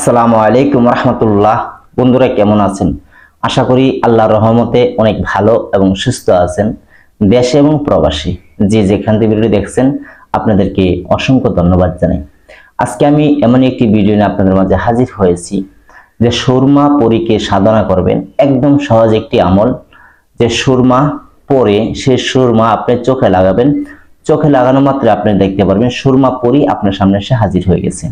আসসালামু আলাইকুম রহমতুল্লাহ। বন্ধুরা কেমন আছেন? আশা করি আল্লাহর রহমতে অনেক ভালো এবং সুস্থ আছেন। দেশে এবং প্রবাসী যে যেখান থেকে ভিডিও দেখছেন আপনাদেরকে অসংখ্য ধন্যবাদ জানাই। আজকে আমি এমন একটি ভিডিও নিয়ে আপনাদের মাঝে হাজির হয়েছি যে সুরমা পরীকে সাধনা করবেন। একদম সহজ একটি আমল যে সুরমা পরে সেই সুরমা আপনি চোখে লাগাবেন। চোখে লাগানো মাত্র আপনি দেখতে পারবেন সুরমা পরি আপনার সামনে এসে হাজির হয়ে গেছে।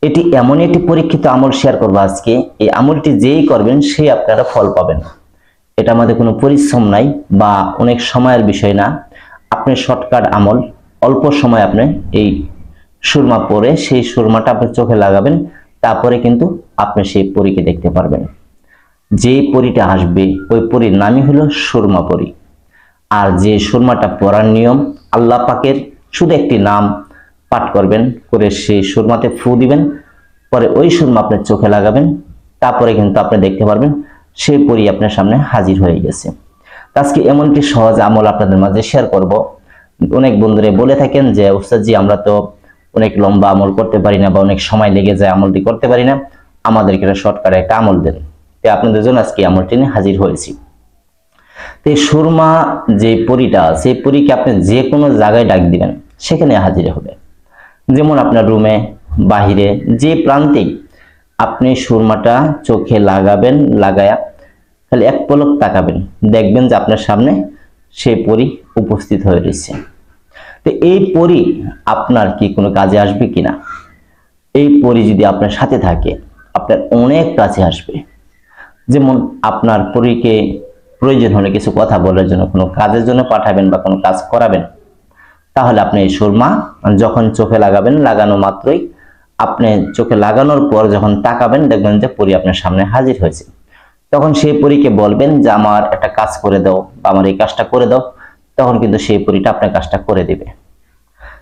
এটি এমন একটি পরীক্ষিত আমল শেয়ার করবো আজকে। এই আমলটি যেই করবেন সেই আপনারা ফল পাবেন। এটা আমাদের কোনো পরিশ্রম নাই বা অনেক সময়ের বিষয় না। আপনি শর্টকাট আমল, অল্প সময় আপনি এই সুরমা পরে সেই সুরমাটা আপনি চোখে লাগাবেন, তারপরে কিন্তু আপনি সেই পরীকে দেখতে পারবেন। যে পরীটা আসবে ওই পরীর নামই হলো সুরমা পরী। আর যে সুরমাটা পরার নিয়ম, আল্লাহ পাকের শুধু একটি নাম পাঠ করবেন, করে সেই সুরমাতে ফু দিবেন, পরে ওই সুরমা আপনার চোখে লাগাবেন, তারপরে কিন্তু আপনি দেখতে পারবেন সেই পরী আপনার সামনে হাজির হয়ে গেছে। আজকে এমন একটি সহজ আমল আপনাদের মাঝে শেয়ার করব। অনেক বন্ধুরা বলে থাকেন যে উস্তাদজি আমরা তো অনেক লম্বা আমল করতে পারি না বা অনেক সময় লেগে যায়, আমলটি করতে পারি না, আমাদেরকে শর্টকাটে একটা আমল দেন। তো আপনাদের জন্য আজকে আমলটি নিয়ে হাজির হয়েছি। তো এই সুরমা যে পরীটা, সেই পরীকে আপনি যে কোনো জায়গায় ডাক দিবেন, সেখানে হাজির হবে। যেমন আপনার রুমে, বাহিরে, যে প্রান্তে আপনি সুরমাটা চোখে লাগাবেন, লাগায়া খালি এক পলক তাকাবেন, দেখবেন যে আপনার সামনে সেই পরী উপস্থিত হয়ে রয়েছে। তো এই পরী আপনার কি কোনো কাজে আসবে কিনা? এই পরী যদি আপনার সাথে থাকে আপনার অনেক কাছে আসবে। যেমন আপনার পরীকে প্রয়োজন হলে কিছু কথা বলার জন্য, কোনো কাজের জন্য পাঠাবেন বা কোনো কাজ করাবেন, তাহলে আপনি এই সুরমা যখন চোখে লাগাবেন, লাগানো মাত্রই আপনি চোখে লাগানোর পর যখন তাকাবেন দেখবেন যে পরী আপনার সামনে হাজির হয়েছে। তখন সেই পরীকে বলবেন যে আমার একটা কাজ করে দাও বা আমার এই কাজটা করে দাও, তখন কিন্তু সেই পরীটা আপনার কাজটা করে দিবে।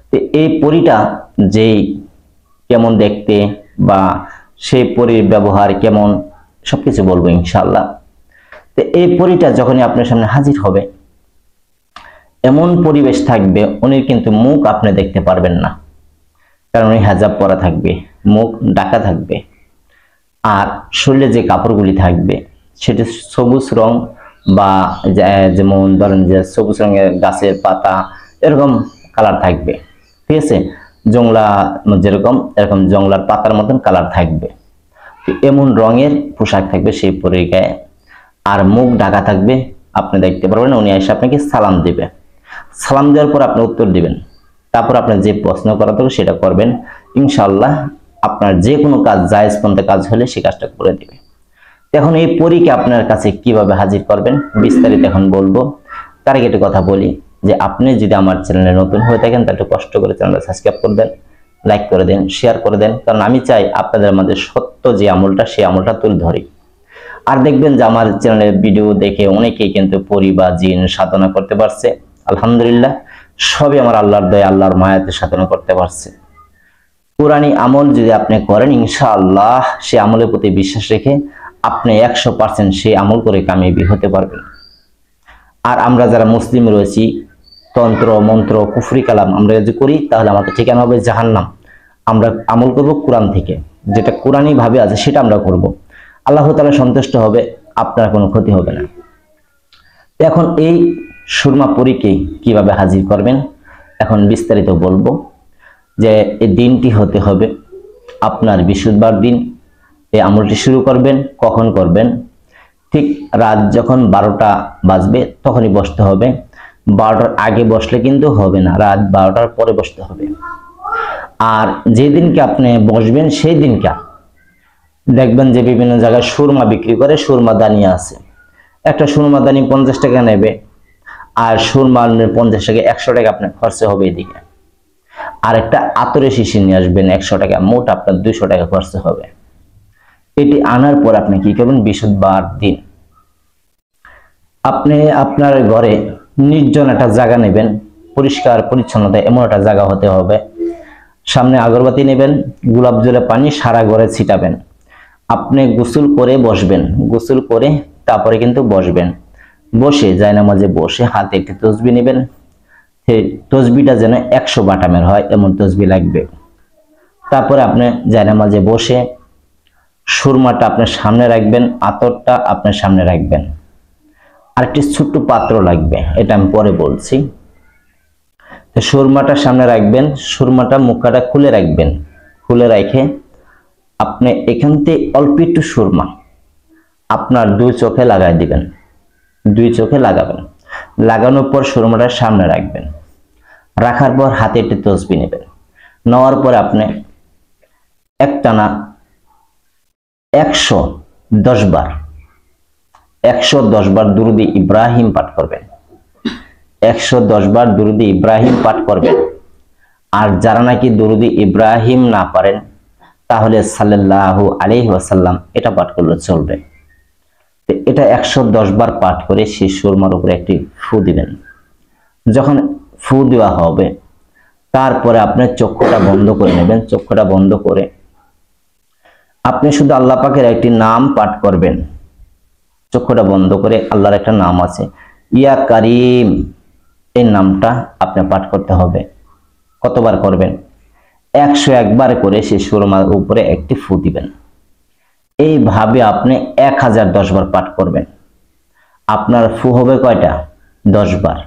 তো এই পরীটা যেই কেমন দেখতে বা সেই পরীর ব্যবহার কেমন সবকিছু বলবো ইনশাআল্লাহ। তো এই পরীটা যখনই আপনার সামনে হাজির হবে, এমন পরিবেশ থাকবে উনি কিন্তু মুখ আপনি দেখতে পারবেন না, কারণ উনি হিজাব পরা থাকবে, মুখ ঢাকা থাকবে। আর শরীরে যে কাপড়গুলি থাকবে সেটি সবুজ রং বা যেমন ধরেন যে সবুজ রঙের গাছের পাতা এরকম কালার থাকবে, ঠিক আছে? জংলা যেরকম, এরকম জংলার পাতার মতন কালার থাকবে। এমন রঙের পোশাক থাকবে সেই পরীর গায়ে, আর মুখ ঢাকা থাকবে। আপনি দেখতে পারবেন উনি এসে আপনাকে সালাম দিবে। সালাম দেওয়ার পর আপনি উত্তর দিবেন, তারপর আপনার যে প্রশ্ন করা থাকবে সেটা করবেন। ইনশাআল্লাহ আপনার যে কোনো কাজ, জায়েজ পন্থা কাজ হলে সে কাজটা করে দিবে। এখন এই পরীকে আপনার কাছে কিভাবে হাজির করবেন বিস্তারিত এখন বলবো। তার আগে একটা কথা বলি যে আপনি যদি আমার চ্যানেলে নতুন হয়ে থাকেন তাহলে কষ্ট করে চ্যানেলটা সাবস্ক্রাইব করে দেন, লাইক করে দেন, শেয়ার করে দেন, কারণ আমি চাই আপনাদের মধ্যে সত্য যে আমলটা সেই আমলটা তুলে ধরি। আর দেখবেন যে আমার চ্যানেলের ভিডিও দেখে অনেকেই কিন্তু পরী বা জিন সাধনা করতে পারছে। আলহামদুলিল্লাহ, সবই আমার আল্লাহর দয়া, আল্লাহর মায়াতে সাধনা করতে পারছে। পুরানি আমল যদি আপনি করেন ইনশাআল্লাহ সেই আমলের প্রতি বিশ্বাস রেখে আপনি 100% সেই আমল করে কামিয়াবি হতে পারবেন। আর আমরা যারা মুসলিম রয়েছি, তন্ত্র মন্ত্র কুফরি কালাম আমরা যদি করি তাহলে আমাদের ঠিকানা হবে জাহান্নাম। আমরা আমল করব কোরআন থেকে, যেটা কোরআনি ভাবে আছে সেটা আমরা করব। আল্লাহ তাআলা সন্তুষ্ট হবে, আপনার কোনো ক্ষতি হবে না। এখন এই সুরমা পরীকে কিভাবে হাজির করবেন এখন বিস্তারিত বলবো। যে এই দিনটি হতে হবে আপনার বৃহস্পতিবার দিন। এই আমলটি শুরু করবেন। কখন করবেন? ঠিক রাত যখন 12টা বাজবে তখনই বসতে হবে। 12টার আগে বসলে কিন্তু হবে না, রাত 12টার পরে বসতে হবে। আর যেদিনকে আপনি বসবেন সেই দিনকে দেখবেন যে বিভিন্ন জায়গায় সুরমা বিক্রি করে, সুরমা দানি আছে। একটা সুরমা দানি 50 টাকা নেবে, আর সুরমা 50 টাকা, 100 টাকা আপনার খরচা হবে এদিকে। আর একটা আতরের শিশি নিয়ে আসবেন 100 টাকা, মোট আপনার 200 টাকা খরচা হবে। এটি আনার পর আপনি কি করবেন? বৃহস্পতিবার দিন আপনি আপনার ঘরে নির্জন একটা জায়গা নেবেন, পরিষ্কার পরিচ্ছন্নতা এমন একটা জায়গা হতে হবে। সামনে আগরবাতি নেবেন, গোলাপ জলে পানি সারা ঘরে ছিটাবেন। আপনি গোসল করে বসবেন, গোসল করে তারপরে কিন্তু বসবেন। বসে জায়নামাজে বসে হাতে একটি তসবিহ নেবেন। সেই তসবিহটা যেন 100 বাটামের হয় এমন তসবিহ লাগবে। তারপরে আপনি জায়নামাজে বসে সুরমাটা আপনার সামনে রাখবেন, আতরটা আপনার সামনে রাখবেন। আর একটি ছোট্ট পাত্র লাগবে, এটা আমি পরে বলছি। তো সুরমাটা সামনে রাখবেন, সুরমাটা মুখটা খুলে রাখবেন। খুলে রেখে আপনি এখান থেকে অল্প একটু সুরমা আপনার দুই চোখে লাগাই দিবেন, দুই চোখে লাগাবেন। লাগানোর পর সুরমাটা সামনে রাখবেন। রাখার পর হাতে একটি তসবিহ নেবেন। নেওয়ার পর আপনি একটানা 110 বার 110 বার দুরুদ ইব্রাহিম পাঠ করবেন। 110 বার দুরুদ ইব্রাহিম পাঠ করবেন। আর যারা নাকি দুরুদ ইব্রাহিম না পারেন তাহলে সাল্লাল্লাহু আলাইহি ওয়াসাল্লাম এটা পাঠ করলে চলবে। এটা 110 বার পাঠ করে সেই সুরমার উপরে একটি ফু দিবেন। যখন ফু দেওয়া হবে তারপরে আপনি চক্ষুটা বন্ধ করে নেবেন। চক্ষুটা বন্ধ করে আপনি শুধু আল্লাহ পাকের একটি নাম পাঠ করবেন। চক্ষুটা বন্ধ করে আল্লাহর একটা নাম আছে, ইয়া কারিম, এই নামটা আপনি পাঠ করতে হবে। কতবার করবেন? 101 বার করে সেই সুরমার উপরে একটি ফু দিবেন। এইভাবে আপনি 1010 বার পাঠ করবেন। আপনার ফু হবে কয়টা? 10 বার।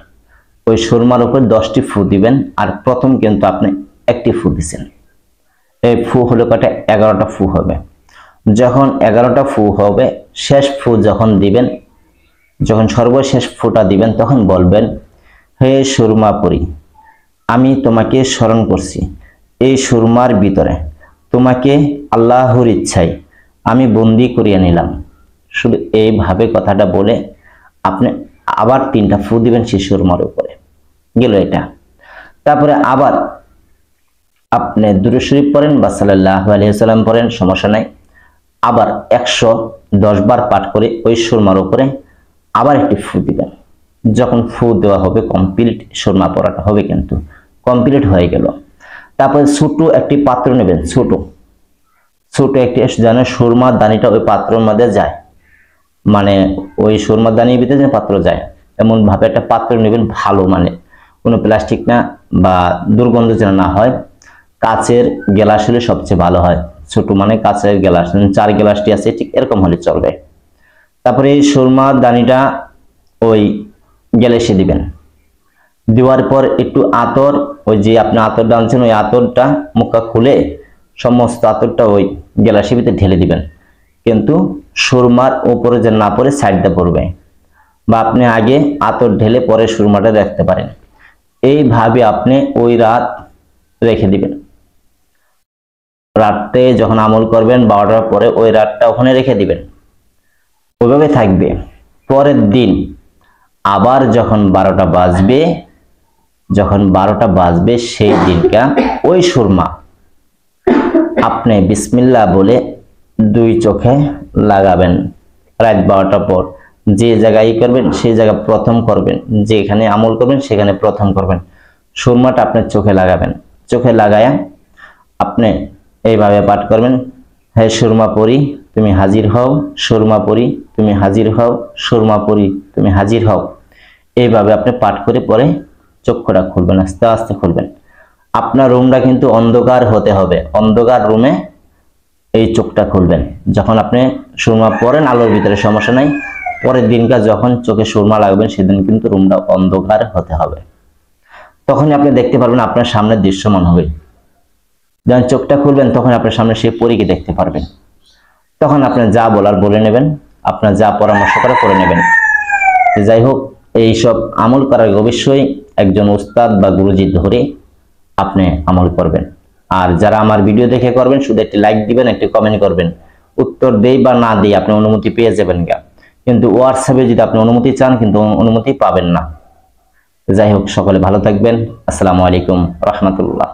ওই সুরমার উপর 10টি ফু দিবেন। আর প্রথম কিন্তু আপনি একটি ফু দিছেন, এই ফু হলো কয়টা? 11টা ফু হবে। যখন 11টা ফু হবে, শেষ ফু যখন দিবেন, যখন সর্বশেষ ফুটা দিবেন, তখন বলবেন, হে সুরমা পরি, আমি তোমাকে স্মরণ করছি। এই সুরমার ভিতরে তোমাকে আল্লাহর ইচ্ছায় আমি বন্দি করিয়া নিলাম। শুধু এইভাবে কথাটা বলে আপনি আবার 3টা ফু দিবেন সেই সুরমার উপরে। গেল এটা। তারপরে আবার আপনি দুরূদ শরীফ পড়েন বা সাল্লাল্লাহু আলাইহি ওয়াসাল্লাম পড়েন, সমস্যা নাই। আবার 110 বার পাঠ করে ওই সুরমার উপরে আবার একটি ফু দিবেন। যখন ফু দেওয়া হবে কমপ্লিট, সুরমা পড়াটা হবে কিন্তু কমপ্লিট হয়ে গেল। তারপরে ছোট একটি পাত্র নেবেন, ছোট একটি, যেন সুরমার দানিটা ওই পাত্রের মধ্যে যায়, মানে ওই সুরমার দানির ভিতরে যেন পাত্র যায় এমন ভাবে একটা পাত্র নেবেন। ভালো, মানে কোনো প্লাস্টিক না বা দুর্গন্ধ যেন না হয়, কাচের গ্লাস হলে সবচেয়ে ভালো হয়। ছোট মানে কাচের গ্লাস, 4 গ্লাসটি আছে ঠিক এরকম হলে চলবে। তারপরে এই সুরমার দানিটা ওই গ্লাসে দিবেন। দেওয়ার পর একটু আতর, ওই যে আপনি আতরটা আনছেন ওই আতরটা মুখটা খুলে সমস্ত আতরটা ওই গ্লাসের ভিতরে ঢেলে দিবেন। কিন্তু সুরমার উপরে যে না পড়ে সাইডটা পড়বে, বা আপনি আগে আতর ঢেলে পরে সুরমাটা রাখতে পারেন। এইভাবে আপনি ওই রাত রেখে দিবেন। রাতে যখন আমল করবেন 12টার পরে ওই রাতটা ওখানে রেখে দিবেন, ওইভাবে থাকবে। পরের দিন আবার যখন 12টা বাজবে সেই দিনটা ওই সুরমা আপনি বিসমিল্লাহ বলে 2 চোখে লাগাবেন। রাত 12টার পর যে জায়গায় করবেন সেই জায়গা প্রথম করবেন, যেখানে আমল করবেন সেখানে প্রথম করবেন। সুরমাটা আপনার চোখে লাগাবেন। চোখে লাগায়া আপনি এইভাবে পাঠ করবেন, হে সুরমা পরি তুমি হাজির হও, সুরমা পরি তুমি হাজির হও, সুরমা পরি তুমি হাজির হও। এইভাবে আপনি পাঠ করে পরে চক্ষুটা খুলবেন, আস্তে আস্তে খুলবেন। আপনার রুমটা কিন্তু অন্ধকার হতে হবে, অন্ধকার রুমে এই চোখটা খুলবেন। যখন আপনি সুরমা পড়েন আলোর ভিতরে সমস্যা নাই, পরের দিনকার যখন চোখে সুরমা লাগবেন সেদিন কিন্তু রুমটা অন্ধকার হতে হবে। তখনই আপনি দেখতে পারবেন, আপনার সামনে দৃশ্যমান হবে। যখন চোখটা খুলবেন তখন আপনার সামনে সেই পরীকে দেখতে পারবেন। তখন আপনার যা বলার বলে নেবেন, আপনার যা পরামর্শ করে নেবেন। যাই হোক, এইসব আমল করার অবশ্যই একজন উস্তাদ বা গুরুজি ধরে আপনি আমল করবেন। আর যারা আমার ভিডিও দেখে করবেন শুধু একটি লাইক দিবেন, একটি কমেন্ট করবেন। উত্তর দেই বা না দিই আপনি অনুমতি পেয়ে যাবেন গা, কিন্তু হোয়াটসঅ্যাপে যদি আপনি অনুমতি চান কিন্তু অনুমতি পাবেন না। যাই হোক, সকলে ভালো থাকবেন। আসসালামু আলাইকুম রাহমাতুল্লাহ।